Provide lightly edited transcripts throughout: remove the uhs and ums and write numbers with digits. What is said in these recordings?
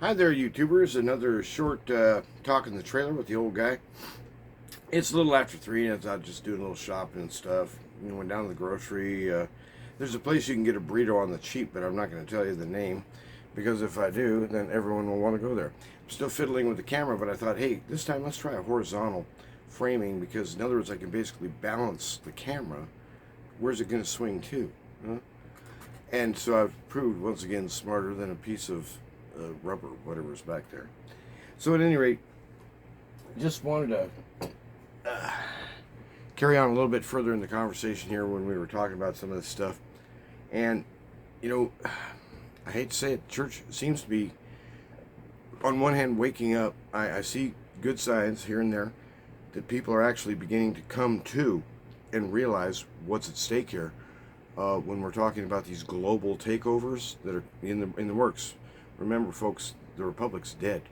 Hi there, YouTubers. Another short talk in the trailer with the old guy. It's a little after 3, and I was just doing a little shopping and stuff. Went down to the grocery. There's a place you can get a burrito on the cheap, but I'm not going to tell you the name because if I do, then everyone will want to go there. I'm still fiddling with the camera, but I thought, hey, this time let's try a horizontal framing because, in other words, I can basically balance the camera. Where's it going to swing to? Huh? And so I've proved once again smarter than a piece of rubber, whatever's back there. So at any rate, just wanted to carry on a little bit further in the conversation here when we were talking about some of this stuff. And, you know, I hate to say it, church seems to be, on one hand, waking up. I see good signs here and there that people are actually beginning to come to and realize what's at stake here. When we're talking about these global takeovers that are in the works. Remember, folks, the republic's dead.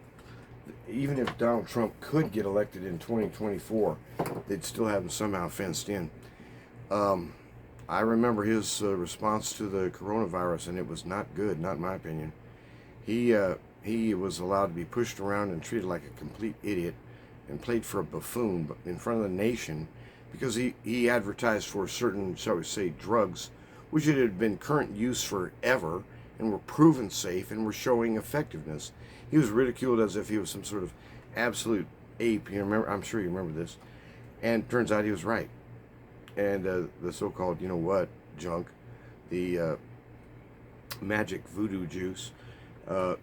Even if Donald Trump could get elected in 2024, they'd still have him somehow fenced in. I remember his response to the coronavirus, and it was not good, not in my opinion. He was allowed to be pushed around and treated like a complete idiot and played for a buffoon in front of the nation because he advertised for certain, shall we say, drugs, which had been current use forever and were proven safe and were showing effectiveness. He was ridiculed as if he was some sort of absolute ape. You remember? I'm sure you remember this. And turns out he was right. And the so-called, you know what, junk, the magic voodoo juice,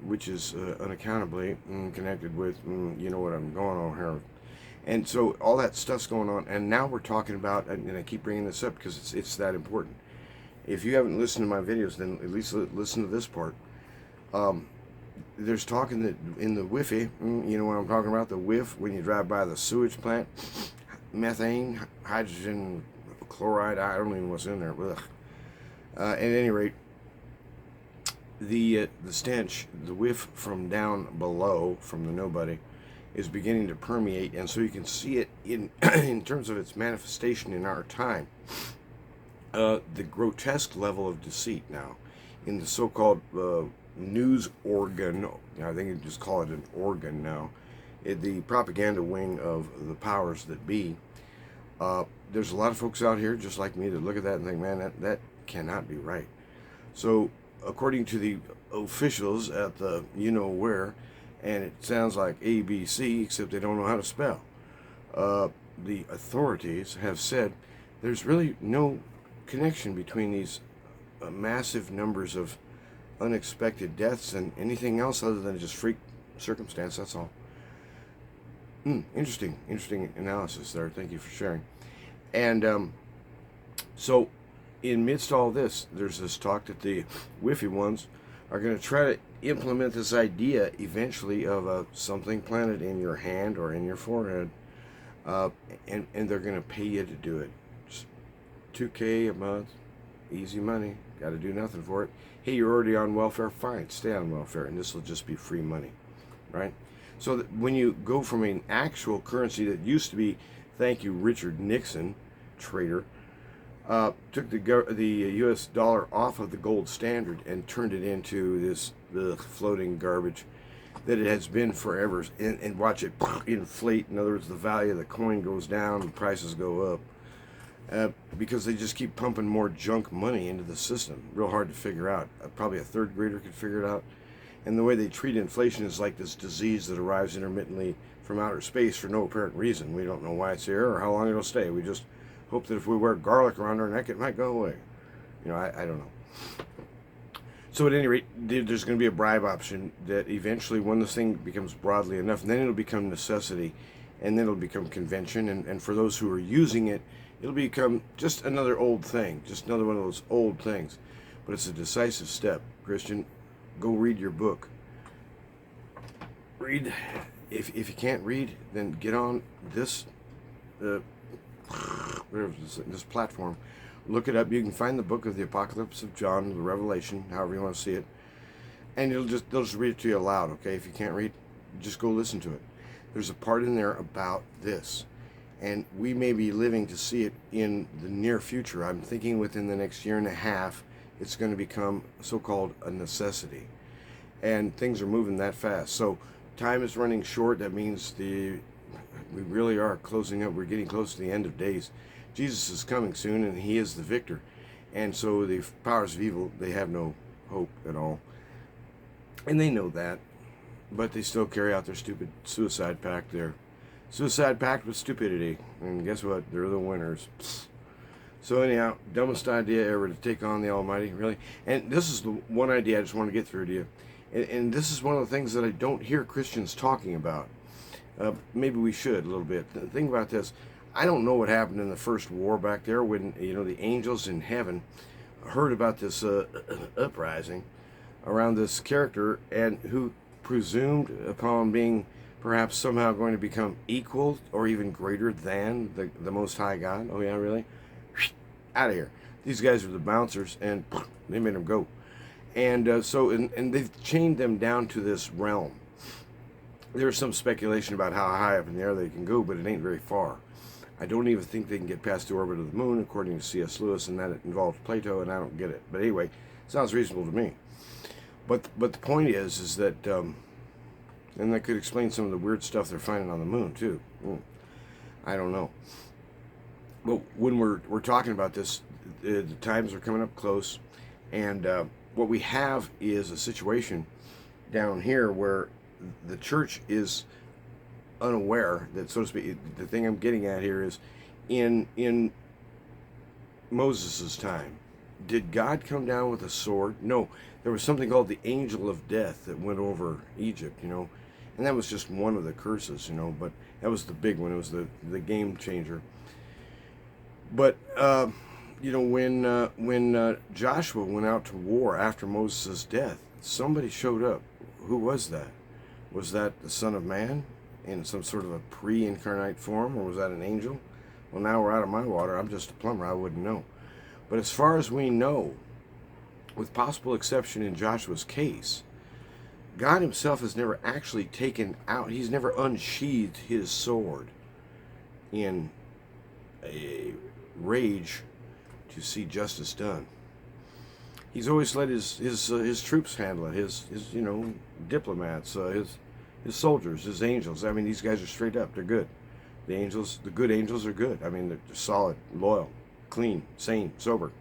which is unaccountably connected with, you know what I'm going on here. And so all that stuff's going on, and now we're talking about, and I keep bringing this up because it's that important. If you haven't listened to my videos, then at least listen to this part. There's talking that in the WIFI, you know what I'm talking about, the whiff, when you drive by the sewage plant, methane, hydrogen, chloride, I don't even know what's in there. At any rate, the stench, the whiff from down below, from the nobody, is beginning to permeate, and so you can see it in in terms of its manifestation in our time. The grotesque level of deceit now in the so-called news organ. I think you just call it an organ now. The propaganda wing of the powers that be. There's a lot of folks out here just like me that look at that and think, man, that cannot be right. So according to the officials at the you-know-where, and it sounds like ABC, except they don't know how to spell. The authorities have said there's really no connection between these massive numbers of unexpected deaths and anything else other than just freak circumstance, that's all. Interesting analysis there. Thank you for sharing. And so, in midst of all this, there's this talk that the Wi-Fi ones are going to try to implement this idea eventually of something planted in your hand or in your forehead, and they're going to pay you to do it. Just $2K a month, easy money, got to do nothing for it. Hey, you're already on welfare, fine, stay on welfare, and this will just be free money, right? So that when you go from an actual currency that used to be, thank you, Richard Nixon, traitor, took the U.S. dollar off of the gold standard and turned it into this floating garbage that it has been forever, and watch it inflate. In other words, the value of the coin goes down and prices go up because they just keep pumping more junk money into the system. Real hard to figure out. Probably a third grader could figure it out. And the way they treat inflation is like this disease that arrives intermittently from outer space for no apparent reason. We don't know why it's here or how long it'll stay. We just hope that if we wear garlic around our neck, it might go away. You know, I don't know. So at any rate, there's going to be a bribe option that eventually, when this thing becomes broadly enough, and then it'll become necessity, and then it'll become convention, and for those who are using it, it'll become just another old thing, just another one of those old things. But it's a decisive step. Christian, go read your book. Read. If you can't read, then get on this this platform. Look it up. You can find the book of the Apocalypse of John, the Revelation, however you want to see it, and they'll just read it to you aloud. Okay, if you can't read, just go listen to it. There's a part in there about this, and we may be living to see it in the near future. I'm thinking within the next year and a half, it's going to become so-called a necessity. and things are moving that fast. So time is running short. That means we really are closing up. We're getting close to the end of days. Jesus is coming soon, and he is the victor. And so the powers of evil, they have no hope at all. And they know that, but they still carry out their stupid suicide pact there. Suicide pact with stupidity. And guess what? They're the winners. So anyhow, dumbest idea ever to take on the Almighty, really. And this is the one idea I just want to get through to you. And this is one of the things that I don't hear Christians talking about. Maybe we should a little bit. Think about this. I don't know what happened in the first war back there when, the angels in heaven heard about this uprising around this character, and who presumed upon being perhaps somehow going to become equal or even greater than the Most High God. Oh yeah, really? Out of here. These guys are the bouncers, and they made them go. And and they've chained them down to this realm. There's some speculation about how high up in the air they can go, but it ain't very far. I don't even think they can get past the orbit of the moon, according to C.S. Lewis, and that it involves Plato, and I don't get it. But anyway, sounds reasonable to me. But the point is that, and that could explain some of the weird stuff they're finding on the moon too. I don't know. But when we're talking about this, the times are coming up close, and what we have is a situation down here where the church is unaware that, so to speak, the thing I'm getting at here is, in Moses' time, did God come down with a sword? No, there was something called the angel of death that went over Egypt, and that was just one of the curses, but that was the big one. It was the game changer. But when Joshua went out to war after Moses' death, somebody showed up. Who was that? Was that the Son of Man in some sort of a pre-incarnate form, or was that an angel? Well, now we're out of my water. I'm just a plumber. I wouldn't know. But as far as we know, with possible exception in Joshua's case, God himself has never actually taken out, he's never unsheathed his sword in a rage to see justice done. He's always let his troops handle it, his diplomats, his soldiers, his angels. I mean, these guys are straight up. They're good. The good angels are good. I mean, they're solid, loyal, clean, sane, sober,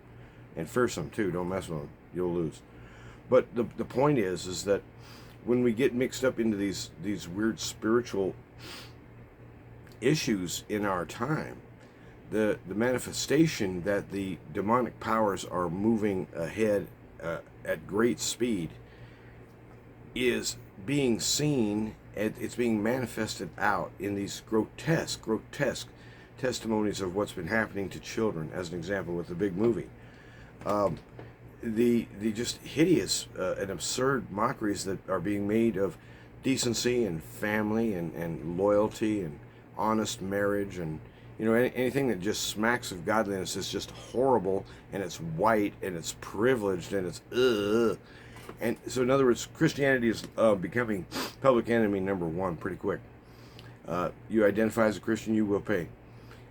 and fearsome too. Don't mess with them. You'll lose. But the point is that when we get mixed up into these weird spiritual issues in our time, the manifestation that the demonic powers are moving ahead at great speed is being seen, it's being manifested out in these grotesque testimonies of what's been happening to children, as an example with the big movie. The just hideous and absurd mockeries that are being made of decency and family and loyalty and honest marriage, and anything that just smacks of godliness is just horrible, and it's white, and it's privileged, and it's ugh. And so in other words, Christianity is becoming public enemy number one pretty quick. You identify as a Christian, you will pay.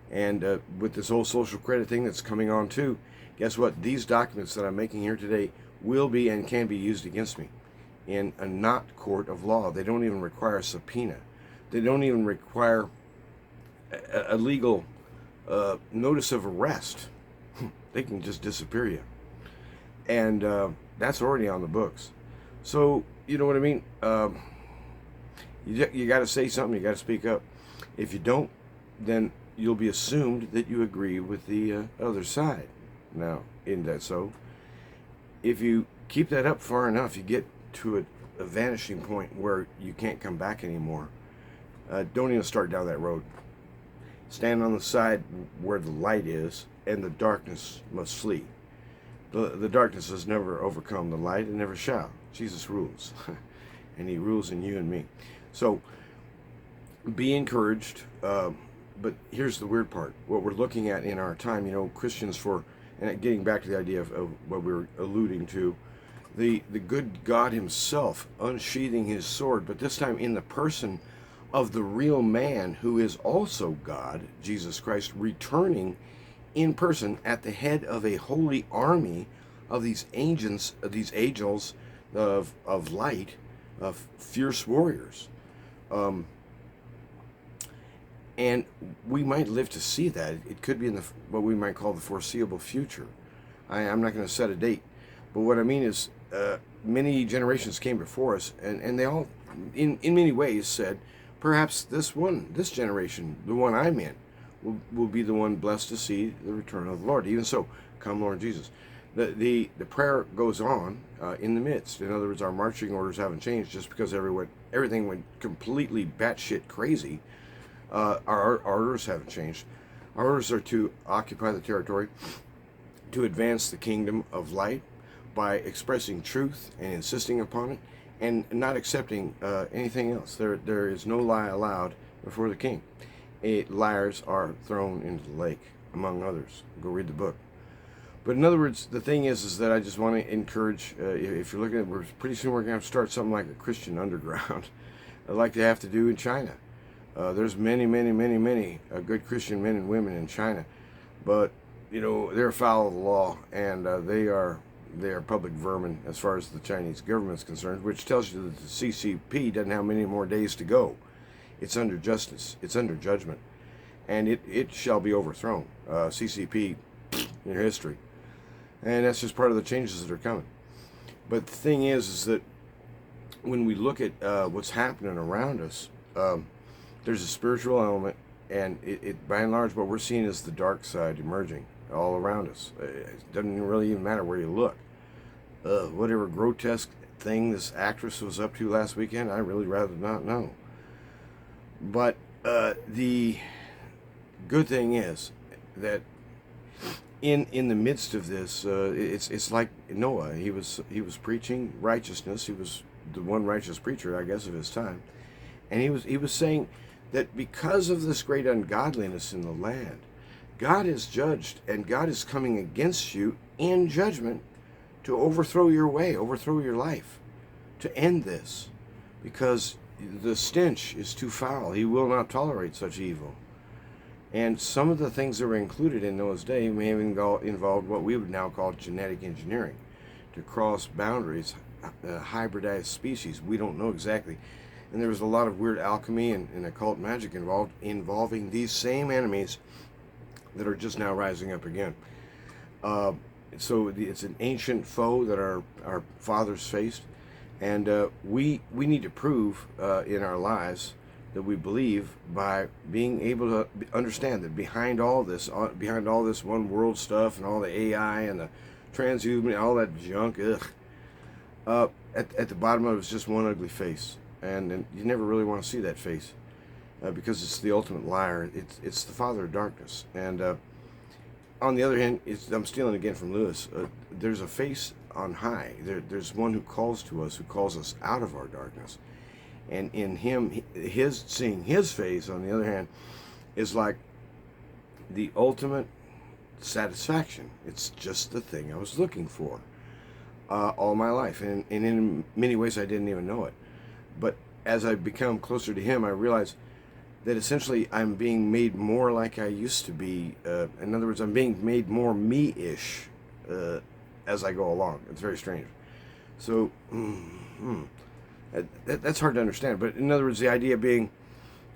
And with this whole social credit thing that's coming on too, guess what? These documents that I'm making here today will be and can be used against me in a not court of law. They don't even require a subpoena. They don't even require a legal notice of arrest. They can just disappear you. And that's already on the books. So, you know what I mean? You got to say something. You got to speak up. If you don't, then you'll be assumed that you agree with the other side. Now, isn't that so? If you keep that up far enough, you get to a vanishing point where you can't come back anymore. Don't even start down that road. Stand on the side where the light is, and the darkness must flee. The darkness has never overcome the light, and never shall. Jesus rules. And he rules in you and me. So, be encouraged. But here's the weird part. What we're looking at in our time, Christians and getting back to the idea of what we were alluding to, the good God himself unsheathing his sword, but this time in the person of the real man who is also God, Jesus Christ, returning in person at the head of a holy army of these angels of light, fierce warriors. And we might live to see that. It could be in what we might call the foreseeable future. I'm not going to set a date. But what I mean is, many generations came before us, and they all, in many ways, said, perhaps this generation, the one I'm in, will be the one blessed to see the return of the Lord. Even so, come Lord Jesus. The prayer goes on in the midst. In other words, our marching orders haven't changed just because everything went completely batshit crazy. Our orders haven't changed. Our orders are to occupy the territory, to advance the kingdom of light by expressing truth and insisting upon it, and not accepting anything else. There is no lie allowed before the king. Liars are thrown into the lake, among others. Go read the book. But in other words, the thing is that I just want to encourage, if you're looking at, pretty soon we're going to have to start something like a Christian underground, like they have to do in China. There's many good Christian men and women in China, but they're afoul of the law, and they are public vermin as far as the Chinese government is concerned, which tells you that the CCP doesn't have many more days to go. It's under justice, it's under judgment, and it shall be overthrown. CCP in history, and that's just part of the changes that are coming. But the thing is that when we look at what's happening around us, there's a spiritual element, and it by and large what we're seeing is the dark side emerging all around us. It doesn't really even matter where you look. Whatever grotesque thing this actress was up to last weekend, I really rather not know. But the good thing is that in the midst of this, it's like Noah. He was preaching righteousness. He was the one righteous preacher, I guess, of his time, and he was saying that because of this great ungodliness in the land, God is judged, and God is coming against you in judgment to overthrow your way, overthrow your life, to end this, because the stench is too foul. He will not tolerate such evil. And some of the things that were included in Noah's day may have involved what we would now call genetic engineering, to cross boundaries, hybridized species. We don't know exactly. And there was a lot of weird alchemy and occult magic involving these same enemies that are just now rising up again. So it's an ancient foe that our fathers faced, and we need to prove in our lives that we believe by being able to understand that behind all this one world stuff and all the AI and the transhuman, all that junk, at the bottom of it is just one ugly face, and you never really want to see that face, because it's the ultimate liar. It's the father of darkness. And on the other hand, I'm stealing again from Lewis. There's a face on high. There's one who calls to us, who calls us out of our darkness. And in him, seeing his face, on the other hand, is like the ultimate satisfaction. It's just the thing I was looking for all my life. And in many ways, I didn't even know it. But as I become closer to him, I realize that essentially I'm being made more like I used to be. In other words, I'm being made more me-ish as I go along. It's very strange. So, that's hard to understand. But in other words, the idea being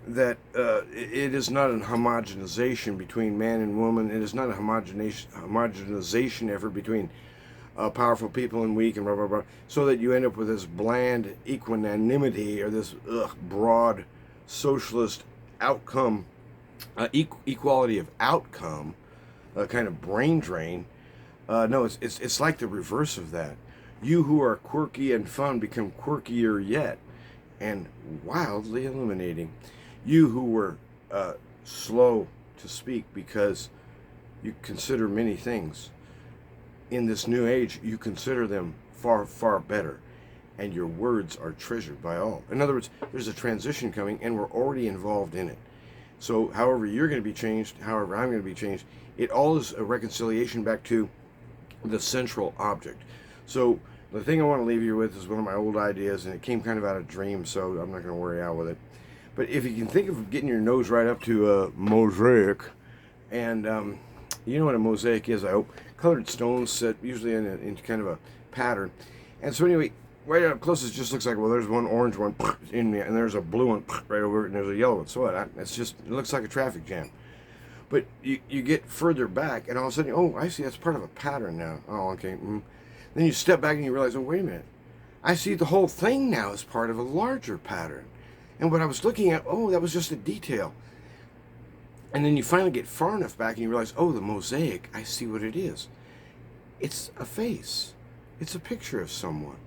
that it is not a homogenization between man and woman. It is not a homogenization effort between powerful people and weak and blah, blah, blah. So that you end up with this bland equanimity, or this broad socialist outcome, equality of outcome, kind of brain drain. No, it's like the reverse of that. You who are quirky and fun become quirkier yet, and wildly illuminating. You who were slow to speak because you consider many things, in this new age, you consider them far, far better, and your words are treasured by all. In other words, there's a transition coming, and we're already involved in it. So however you're going to be changed, however I'm going to be changed, it all is a reconciliation back to the central object. So the thing I want to leave you with is one of my old ideas, and it came kind of out of dream, so I'm not going to worry out with it. But if you can think of getting your nose right up to a mosaic, and you know what a mosaic is, I hope. Colored stones set usually in kind of a pattern. And so anyway, right up close, it just looks like, well, there's one orange one in there, and there's a blue one right over it, and there's a yellow one. So what? It's just, it looks like a traffic jam. But you get further back, and all of a sudden, oh, I see, that's part of a pattern now. Oh, okay. Then you step back and you realize, oh, wait a minute. I see the whole thing now as part of a larger pattern. And what I was looking at, oh, that was just a detail. And then you finally get far enough back and you realize, oh, the mosaic, I see what it is. It's a face. It's a picture of someone.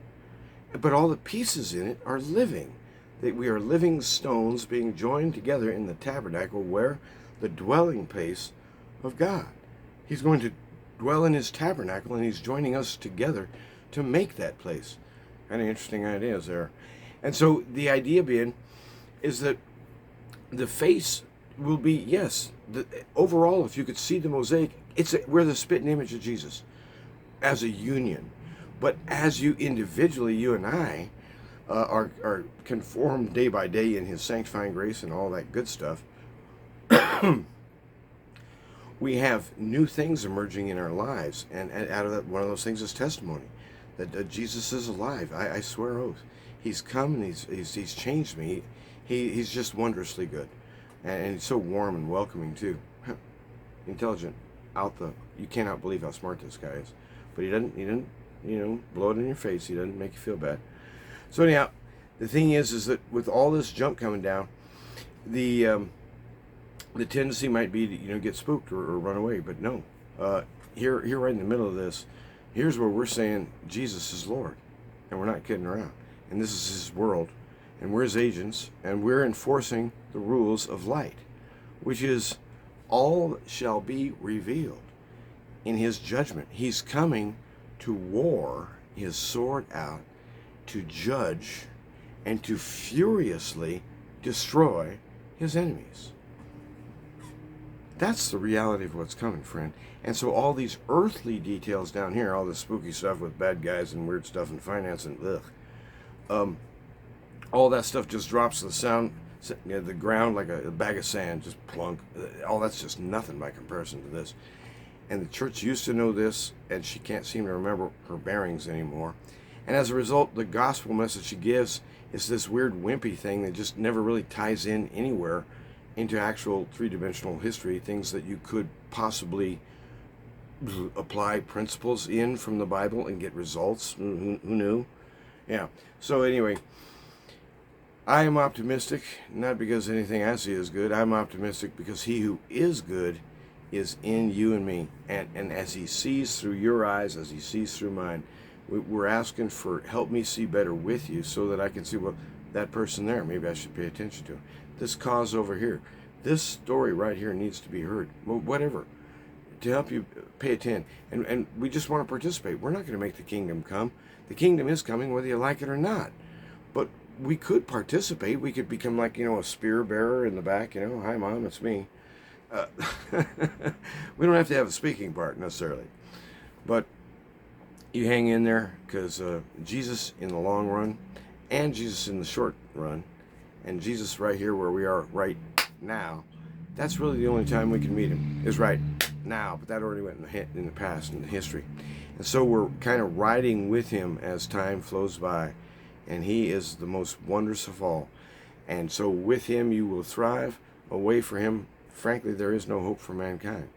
But all the pieces in it are living. That we are living stones being joined together in the tabernacle, where the dwelling place of God. He's going to dwell in his tabernacle, and he's joining us together to make that place. Kind of interesting ideas there. And so the idea being is that the face will be, yes, overall, if you could see the mosaic, we're the spit and image of Jesus as a union. But as you individually, you and I, are conformed day by day in his sanctifying grace and all that good stuff, we have new things emerging in our lives. And out of that, one of those things is testimony. That Jesus is alive. I swear oath. He's come and he's changed me. He's just wondrously good. And he's so warm and welcoming too. Intelligent. You cannot believe how smart this guy is. But he didn't, blow it in your face. He doesn't make you feel bad. So anyhow, the thing is that with all this junk coming down, the tendency might be to get spooked or run away. But no, here right in the middle of this, here's where we're saying Jesus is Lord, and we're not kidding around. And this is his world, and we're his agents, and we're enforcing the rules of light, which is all shall be revealed in his judgment. He's coming to war his sword out, to judge, and to furiously destroy his enemies. That's the reality of what's coming, friend. And so all these earthly details down here, all this spooky stuff with bad guys and weird stuff in finance and all that stuff just drops to the ground like a bag of sand, just plunk. All that's just nothing by comparison to this. And the church used to know this, and she can't seem to remember her bearings anymore. And as a result, the gospel message she gives is this weird wimpy thing that just never really ties in anywhere into actual three-dimensional history, things that you could possibly apply principles in from the Bible and get results. Who knew? Yeah. So anyway, I am optimistic, not because anything I see is good. I'm optimistic because he who is good is in you and me. And as he sees through your eyes, as he sees through mine, we're asking for help me see better with you so that I can see, well, that person there, maybe I should pay attention to. This cause over here, this story right here needs to be heard. Well, whatever, to help you pay attention. And we just want to participate. We're not going to make the kingdom come. The kingdom is coming whether you like it or not. But we could participate. We could become like, a spear bearer in the back, hi, Mom, it's me. We don't have to have a speaking part necessarily. But you hang in there, because Jesus in the long run and Jesus in the short run and Jesus right here where we are right now, that's really the only time we can meet him, is right now. But that already went in the past, in the history. And so we're kind of riding with him as time flows by, and he is the most wondrous of all. And so with him you will thrive. Away from him, frankly, there is no hope for mankind.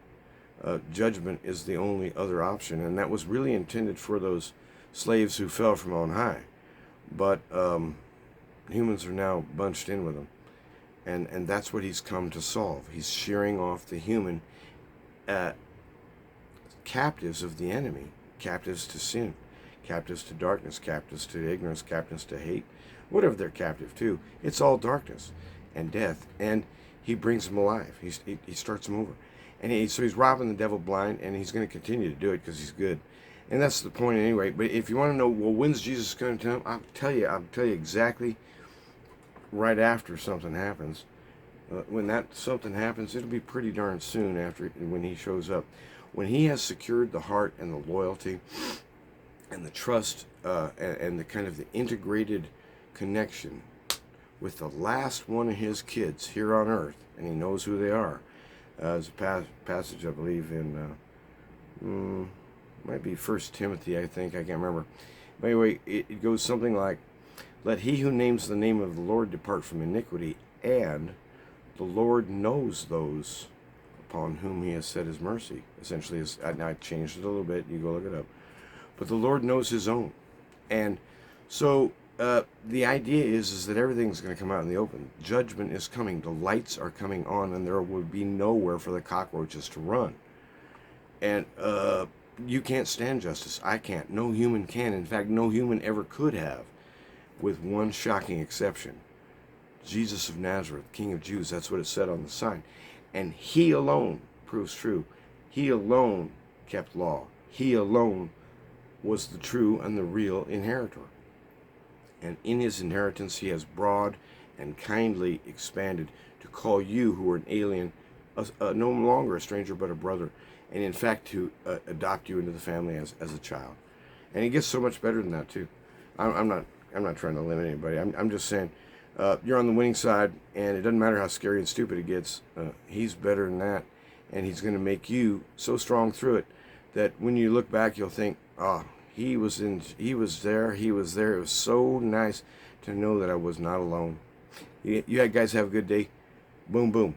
Judgment is the only other option, and that was really intended for those slaves who fell from on high. But humans are now bunched in with them, and that's what he's come to solve. He's shearing off the human captives of the enemy, captives to sin, captives to darkness, captives to ignorance, captives to hate, whatever they're captive to. It's all darkness and death, and he brings them alive. He starts them over. And so he's robbing the devil blind, and he's going to continue to do it because he's good. And that's the point anyway. But if you want to know, well, when's Jesus going to come? I'll tell you exactly right after something happens. When that something happens, it'll be pretty darn soon after when he shows up. When he has secured the heart and the loyalty and the trust and the kind of the integrated connection with the last one of his kids here on earth, and he knows who they are. There's a passage, I believe, in might be 1 Timothy, I think, I can't remember, Anyway, it goes something like, let he who names the name of the Lord depart from iniquity, and the Lord knows those upon whom he has set his mercy. Essentially, now I changed it a little bit. You go look it up. But the Lord knows his own. And so the idea is that everything's going to come out in the open. Judgment is coming. The lights are coming on, and there will be nowhere for the cockroaches to run. And you can't stand justice. I can't. No human can. In fact, no human ever could have, with one shocking exception. Jesus of Nazareth, King of Jews, that's what it said on the sign. And he alone proves true. He alone kept law. He alone was the true and the real inheritor. And in his inheritance he has broad and kindly expanded to call you who are an alien, no longer a stranger but a brother, and in fact to adopt you into the family as a child. And it gets so much better than that too. I'm not trying to limit anybody. I'm just saying, you're on the winning side, and it doesn't matter how scary and stupid it gets. He's better than that, and he's going to make you so strong through it that when you look back, you'll think, oh, he was there. It was so nice to know that I was not alone. You guys have a good day. Boom, boom.